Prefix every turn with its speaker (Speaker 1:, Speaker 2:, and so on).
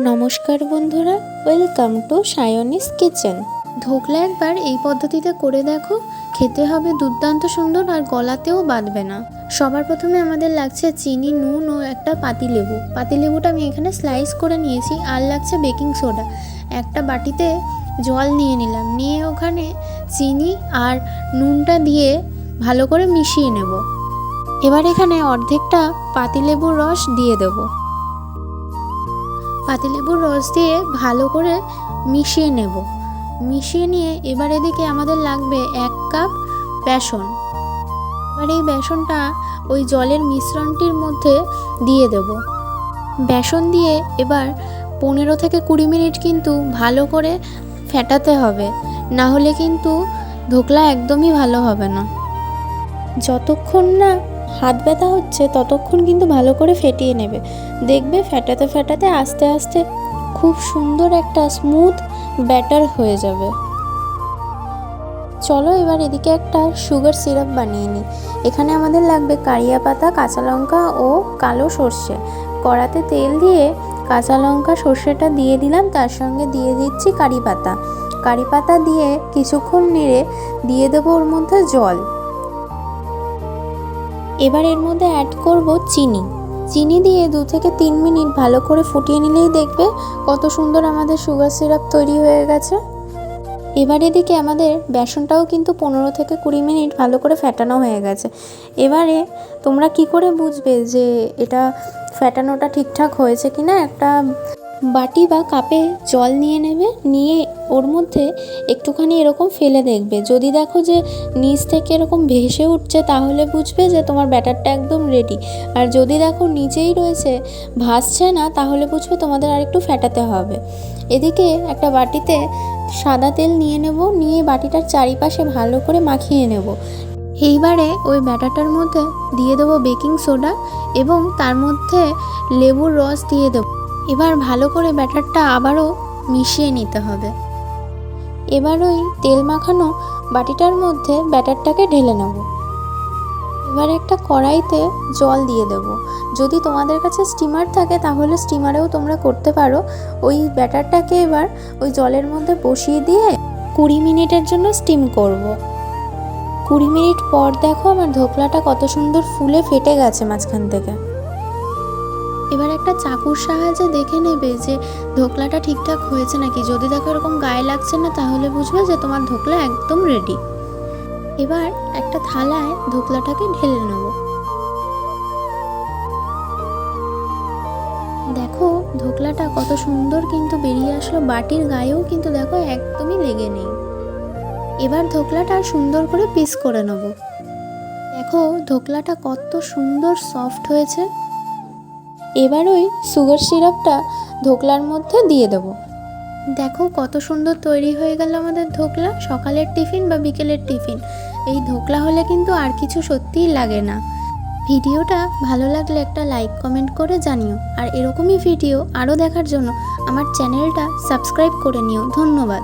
Speaker 1: নমস্কার বন্ধুরা, welcome to সায়নিস kitchen. Dhokla একবার এই পদ্ধতিতে করে দেখো, খেতে হবে দুর্দান্ত সুন্দর আর গলাতেও বাঁধবে না। সবার প্রথমে আমাদের লাগছে চিনি, নুন ও একটা পাতিলেবু। পাতিলেবুটা আমি এখানে স্লাইস করে নিয়েছি। আর লাগছে বেকিং সোডা। একটা বাটিতে জল নিয়ে নিলাম, নিয়ে ওখানে চিনি আর নুনটা দিয়ে ভালো করে মিশিয়ে নেব। এবার এখানে অর্ধেকটা পাতিলেবুর রস দিয়ে দেবো। পাতিলেবুর রস দিয়ে ভালো করে মিশিয়ে নেব। মিশিয়ে নিয়ে এবার এদিকে আমাদের লাগবে 1 কাপ বেসন। এবার এই বেসনটা ওই জলের মিশ্রণটির মধ্যে দিয়ে দেব। বেসন দিয়ে এবার 15 থেকে 20 মিনিট কিন্তু ভালো করে ফেটাতে হবে, না হলে কিন্তু ধোকলা একদমই ভালো হবে না। যতক্ষণ না হাত ব্যথা হচ্ছে ততক্ষণ কিন্তু ভালো করে ফেটিয়ে নেবে। দেখবে ফেটাতে ফেটাতে আস্তে আস্তে খুব সুন্দর একটা স্মুথ ব্যাটার হয়ে যাবে। চলো এবার এদিকে একটা সুগার সিরাপ বানিয়ে নিই। এখানে আমাদের লাগবে কারিয়া পাতা, কাঁচা লঙ্কা ও কালো সর্ষে। কড়াতে তেল দিয়ে কাঁচা লঙ্কা সর্ষেটা দিয়ে দিলাম, তার সঙ্গে দিয়ে দিচ্ছি কারি পাতা। কারি পাতা দিয়ে কিছুক্ষণ নেড়ে দিয়ে দেবো ওর মধ্যে জল। এবার এর মধ্যে অ্যাড করব চিনি। চিনি দিয়ে 2 থেকে 3 মিনিট ভালো করে ফুটিয়ে নিলেই দেখবে কত সুন্দর আমাদের সুগার সিরাপ তৈরি হয়ে গেছে। এবার এদিকে আমাদের বেসনটাও কিন্তু 15 থেকে 20 মিনিট ভালো করে ফেটানো হয়ে গেছে। এবারে তোমরা কি করে বুঝবে যে এটা ফেটানোটা ঠিকঠাক হয়েছে কিনা? একটা বাটি বা কাপে জল নিয়ে নেবে, নিয়ে ওর মধ্যে একটুখানি এরকম ফেলে দেখবে। যদি দেখো যে নিচ থেকে এরকম ভেসে উঠছে তাহলে বুঝবে যে তোমার ব্যাটারটা একদম রেডি। আর যদি দেখো নিচেই রয়েছে, ভাসছে না, তাহলে বুঝবে তোমাদের আর একটু ফেটাতে হবে। এদিকে একটা বাটিতে সাদা তেল নিয়ে নেব, নিয়ে বাটিটার চারিপাশে ভালো করে মাখিয়ে নেব। এইবারে ওই ব্যাটারটার মধ্যে দিয়ে দেবো বেকিং সোডা এবং তার মধ্যে লেবুর রস দিয়ে দেবো। এবার ভালো করে ব্যাটারটা আবারও মিশিয়ে নিতে হবে। এবার ওই তেল মাখানো বাটিটার মধ্যে ব্যাটারটাকে ঢেলে নেব। এবার একটা কড়াইতে জল দিয়ে দেব। যদি তোমাদের কাছে স্টিমার থাকে তাহলে স্টিমারেও তোমরা করতে পারো। ওই ব্যাটারটাকে এবার ওই জলের মধ্যে বসিয়ে দিয়ে 20 মিনিটের জন্য স্টিম করব। 20 মিনিট পর দেখো আমার ধোকলাটা কত সুন্দর ফুলে ফেটে গেছে মাঝখান থেকে। এবার একটা চাকুর সাহায্যে দেখে নেবে যে ধোকলাটা ঠিকঠাক হয়েছে নাকি। যদি দেখো এরকম গায়ে লাগছে না তাহলে বুঝবে যে তোমার ধোকলা একদম রেডি। এবার একটা থালায় ধোকলাটাকে ঢেলে নেব। দেখো ধোকলাটা কত সুন্দর কিন্তু বেরিয়ে আসলো, বাটির গায়েও কিন্তু দেখো একদমই লেগে নেই। এবার ধোকলাটা সুন্দর করে পিস করে নেব। দেখো ধোকলাটা কত সুন্দর সফট হয়েছে। এবার ওই সুগার সিরাপটা ধোকলার মধ্যে দিয়ে দেব। দেখো কত সুন্দর তৈরি হয়ে গেল আমাদের ধোকলা। সকালের টিফিন বা বিকেলের টিফিন এই ধোকলা হলে কিন্তু আর কিছু সত্যিই লাগে না। ভিডিওটা ভালো লাগলে একটা লাইক কমেন্ট করে জানিও। আর এরকমই ভিডিও আরও দেখার জন্য আমার চ্যানেলটা সাবস্ক্রাইব করে নিও। ধন্যবাদ।